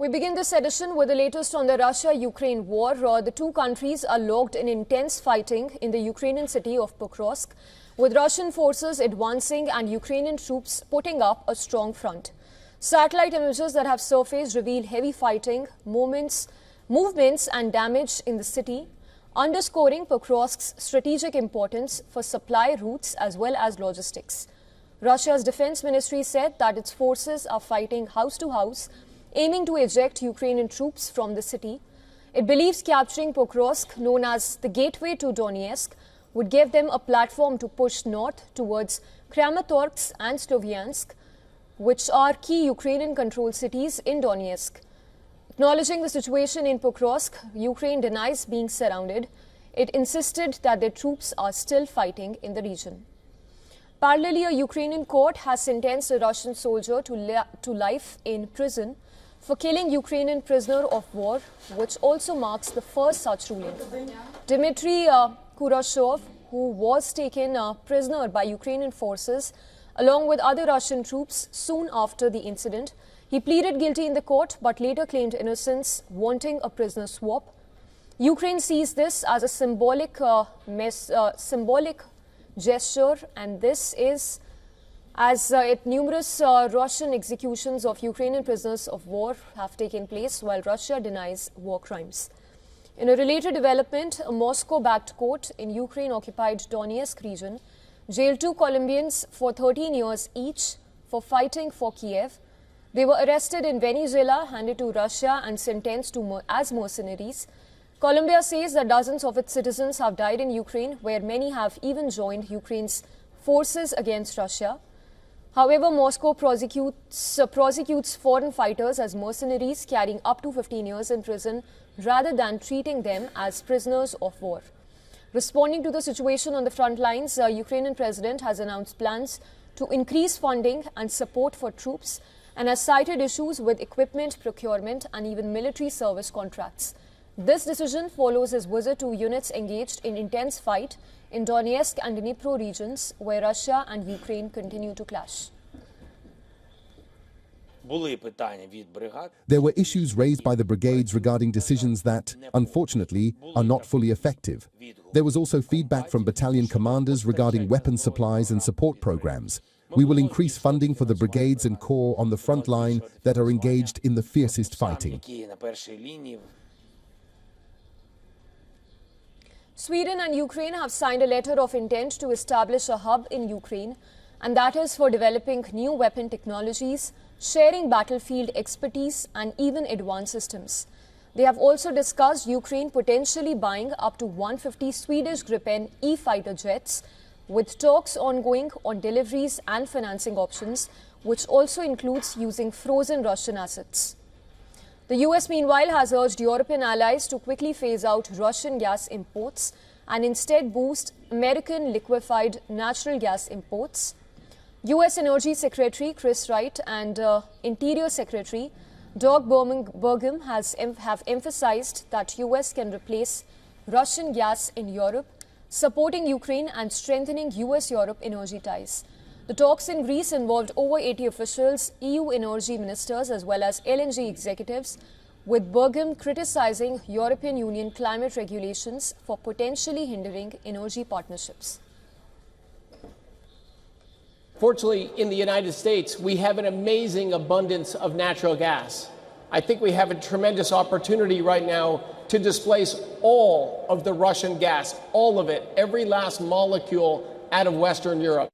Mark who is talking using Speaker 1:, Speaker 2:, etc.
Speaker 1: We begin this edition with the latest on the Russia-Ukraine war. The two countries are locked in intense fighting in the Ukrainian city of Pokrovsk, with Russian forces advancing and Ukrainian troops putting up a strong front. Satellite images that have surfaced reveal heavy fighting, movements and damage in the city, underscoring Pokrovsk's strategic importance for supply routes as well as logistics. Russia's defense ministry said that its forces are fighting house to house, aiming to eject Ukrainian troops from the city. It believes capturing Pokrovsk, known as the gateway to Donetsk, would give them a platform to push north towards Kramatorsk and Sloviansk, which are key Ukrainian-controlled cities in Donetsk. Acknowledging the situation in Pokrovsk, Ukraine denies being surrounded. It insisted that their troops are still fighting in the region. Parallelly, a Ukrainian court has sentenced a Russian soldier to life in prison for killing Ukrainian prisoner of war, which also marks the first such ruling. Dmitry Kurashov, who was taken prisoner by Ukrainian forces along with other Russian troops soon after the incident, he pleaded guilty in the court but later claimed innocence, wanting a prisoner swap. Ukraine sees this as a symbolic gesture, and this is as numerous Russian executions of Ukrainian prisoners of war have taken place while Russia denies war crimes. In a related development, a Moscow-backed court in Ukraine-occupied Donetsk region jailed two Colombians for 13 years each for fighting for Kiev. They were arrested in Venezuela, handed to Russia and sentenced as mercenaries. Colombia says that dozens of its citizens have died in Ukraine, where many have even joined Ukraine's forces against Russia. However, Moscow prosecutes foreign fighters as mercenaries, carrying up to 15 years in prison rather than treating them as prisoners of war. Responding to the situation on the front lines, the Ukrainian president has announced plans to increase funding and support for troops and has cited issues with equipment procurement and even military service contracts. This decision follows his visit to units engaged in intense fight in Donetsk and Dnipro regions, where Russia and Ukraine continue to clash.
Speaker 2: There were issues raised by the brigades regarding decisions that, unfortunately, are not fully effective. There was also feedback from battalion commanders regarding weapon supplies and support programs. We will increase funding for the brigades and corps on the front line that are engaged in the fiercest fighting.
Speaker 1: Sweden and Ukraine have signed a letter of intent to establish a hub in Ukraine, and that is for developing new weapon technologies, sharing battlefield expertise, and even advanced systems. They have also discussed Ukraine potentially buying up to 150 Swedish Gripen E-fighter jets, with talks ongoing on deliveries and financing options, which also includes using frozen Russian assets. The US, meanwhile, has urged European allies to quickly phase out Russian gas imports and instead boost American liquefied natural gas imports. US Energy Secretary Chris Wright and Interior Secretary Doug Burgum have emphasized that US can replace Russian gas in Europe, supporting Ukraine and strengthening US-Europe energy ties. The talks in Greece involved over 80 officials, EU energy ministers as well as LNG executives, with Burgum criticizing European Union climate regulations for potentially hindering energy partnerships.
Speaker 3: Fortunately, in the United States, we have an amazing abundance of natural gas. I think we have a tremendous opportunity right now to displace all of the Russian gas, all of it, every last molecule out of Western Europe.